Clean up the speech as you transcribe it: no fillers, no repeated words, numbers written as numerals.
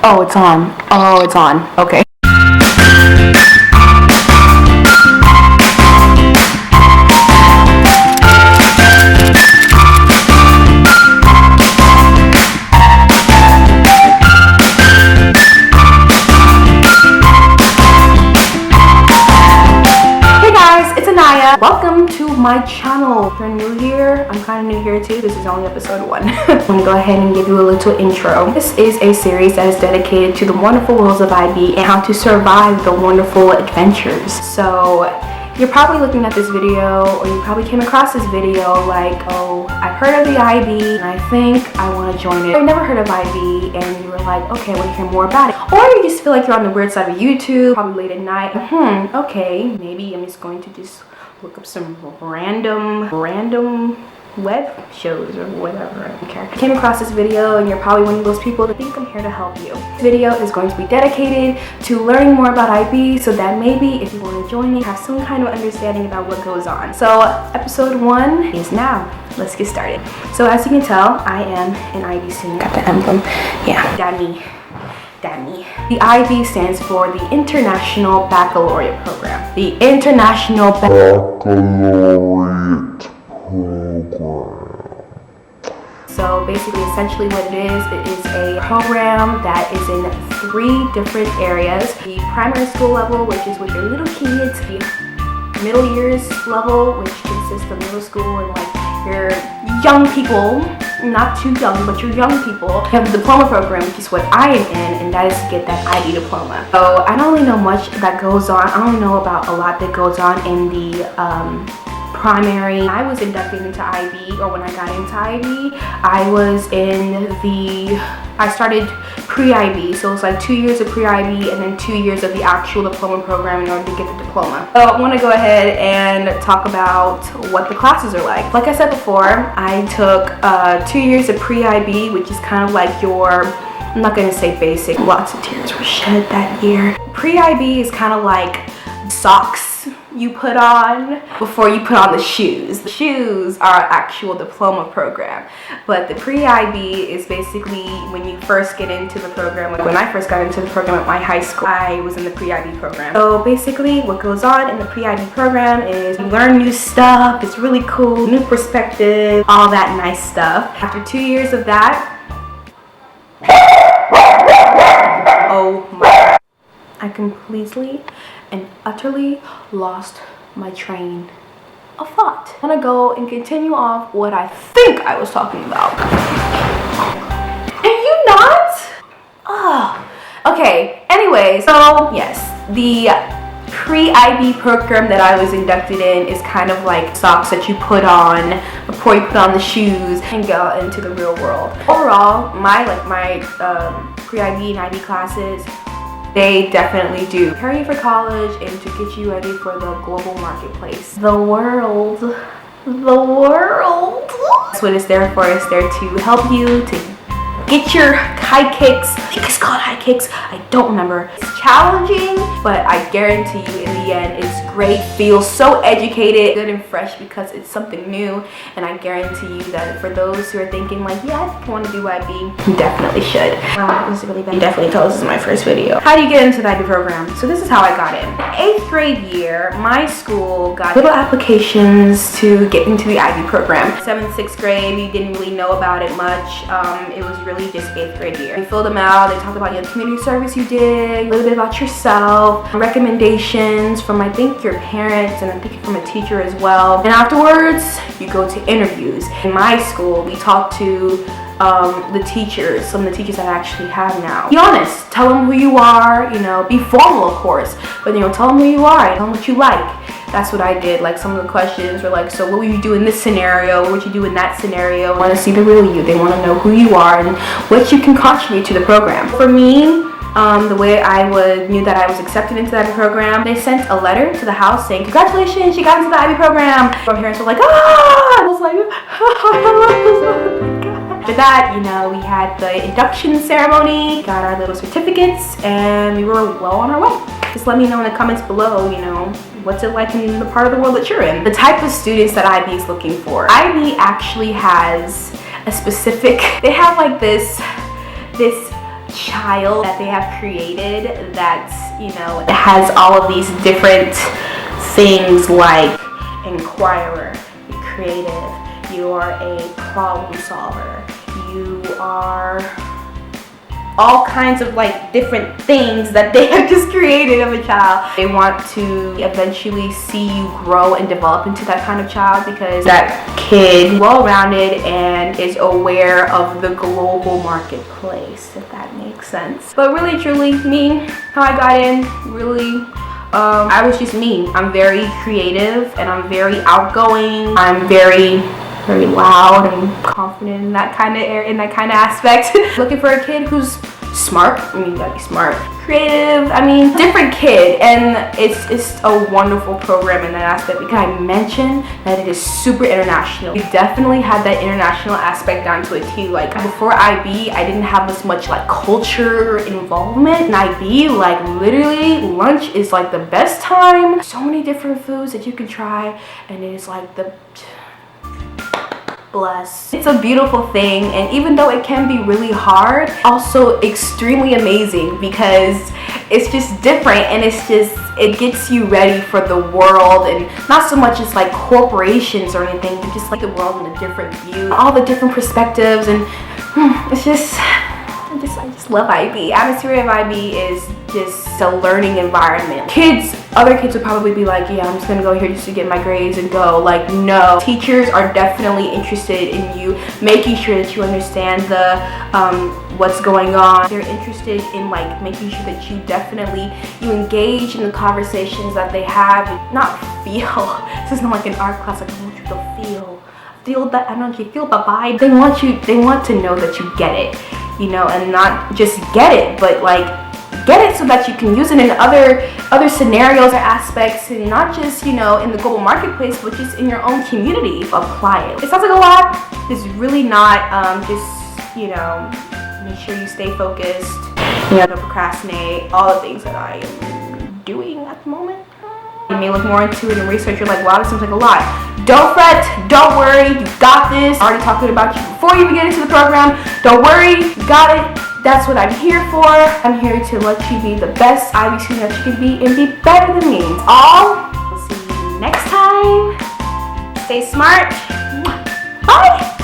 Oh, it's on. Oh, it's on. Okay. Hey guys, it's Anaya. Welcome to my channel. If you're new here, I'm kind of new here too. This is only episode 1. I'm gonna go ahead and give you a little intro. This is a series that is dedicated to the wonderful worlds of IB and how to survive the wonderful adventures. So you're probably looking at this video, or you probably came across this video like, oh, I've heard of the IB and I think I want to join it. Or you never heard of IB and you were like, okay, I want to hear more about it. Or you just feel like you're on the weird side of YouTube, probably late at night. Okay, maybe I'm just going to just look up some random web shows or whatever. I don't care. I came across this video and you're probably one of those people that think I'm here to help you. This video is going to be dedicated to learning more about IB so that maybe if you want to join it, have some kind of understanding about what goes on. So episode 1 is now. Let's get started. So as you can tell, I am an IB student. Got the emblem. Yeah, that me. The IB stands for the International Baccalaureate Program. The International Baccalaureate Program. So basically, essentially what it is a program that is in 3 different areas. The primary school level, which is with your little kids. The middle years level, which consists of middle school and like your young people. Not too young, but your young people. You have the diploma program, which is what I am in, and that is to get that IB diploma. So I don't really know much that goes on. I don't know about a lot that goes on in the primary. I was inducted into IB, or when I got into IB, I started pre-IB, so it's like 2 years of pre-IB and then 2 years of the actual diploma program in order to get the diploma. So I want to go ahead and talk about what the classes are like. Like I said before, I took 2 years of pre-IB, which is kind of like your, I'm not going to say basic, lots of tears were shed that year. Pre-IB is kind of like socks you put on before you put on the shoes. The shoes are actual diploma program, but the pre-IB is basically when you first get into the program. Like when I first got into the program at my high school, I was in the pre-IB program. So basically what goes on in the pre-IB program is you learn new stuff. It's really cool, new perspective, all that nice stuff. After 2 years of that, oh my God, I completely and utterly lost my train of thought. I'm gonna go and continue off what I think I was talking about. And you not? Oh, okay. Anyway, so yes, the pre-IB program that I was inducted in is kind of like socks that you put on before you put on the shoes and go into the real world. Overall, my pre-IB and IB classes, they definitely do prepare you for college and to get you ready for the global marketplace. The world. That's what it's there for. It's there to help you to get your high kicks. I think it's called high kicks. I don't remember. It's challenging, but I guarantee you in the end, it's great. Feels so educated, good and fresh because it's something new. And I guarantee you that for those who are thinking like, yeah, I think I want to do IB, you definitely should. Wow, this is really bad. You definitely tell this is my first video. How do you get into the IB program? So this is how I got in. 8th grade year, my school got little applications to get into the IB program. 7th, 6th grade, we didn't really know about it much. It was really just 8th grade year. We filled them out. They talked about the community service you did, a little bit about yourself, recommendations from I think your parents and I think from a teacher as well. And afterwards, you go to interviews. In my school, we talked to the teachers, some of the teachers that I actually have now. Be honest, tell them who you are, you know, be formal of course, but you know, tell them who you are, tell them what you like. That's what I did. Like some of the questions were like, so what would you do in this scenario? What would you do in that scenario? They want to see the real you. They want to know who you are and what you can contribute to the program. For me, the way I knew that I was accepted into that program, they sent a letter to the house saying, congratulations, you got into the IB program. My parents were like, ah! I was like, oh my God. After that, you know, we had the induction ceremony, got our little certificates, and we were well on our way. Just let me know in the comments below, you know, what's it like in the part of the world that you're in. The type of students that IB is looking for. IB actually has a specific, they have like this child that they have created that's, you know, it has all of these different things like inquirer, you're creative, you are a problem solver, you are all kinds of like different things that they have just created of a child. They want to eventually see you grow and develop into that kind of child, because that kid is well-rounded and is aware of the global marketplace, if that makes sense. But really truly, me, how I got in, really, I was just me. I'm very creative and I'm very outgoing. I'm very loud and confident in that kind of aspect. Looking for a kid who's smart. I mean, you gotta be smart, creative. I mean, different kid, and it's a wonderful program in that aspect, because I mentioned that it is super international. We definitely had that international aspect down to a T. Like before IB, I didn't have as much like culture involvement. In IB, like literally lunch is like the best time. So many different foods that you can try, and it is like the bless. It's a beautiful thing, and even though it can be really hard, also extremely amazing, because it's just different, and it gets you ready for the world, and not so much as like corporations or anything, but just like the world in a different view, all the different perspectives, and it's just I just love IB. Atmosphere of IB is just a learning environment. Other kids would probably be like, yeah, I'm just gonna go here just to get my grades and go. Like, no. Teachers are definitely interested in you, making sure that you understand the what's going on. They're interested in like making sure that you engage in the conversations that they have. Not feel. This is not like an art class. Like, I want you to feel that. I don't know if you feel the vibe. They want to know that you get it, you know, and not just get it, but like get it so that you can use it in other scenarios or aspects, and not just, you know, in the global marketplace, but just in your own community. Apply it. It sounds like a lot. It's really not. Just, you know, make sure you stay focused, you know, don't procrastinate, all the things that I am doing at the moment. You may look more into it and research. You're like, wow, this seems like a lot. Don't fret, don't worry, you got this. I already talked about you before you even get into the program. Don't worry, you got it. That's what I'm here for. I'm here to let you be the best IB student that you can be, and be better than me. We'll see you next time. Stay smart. Bye.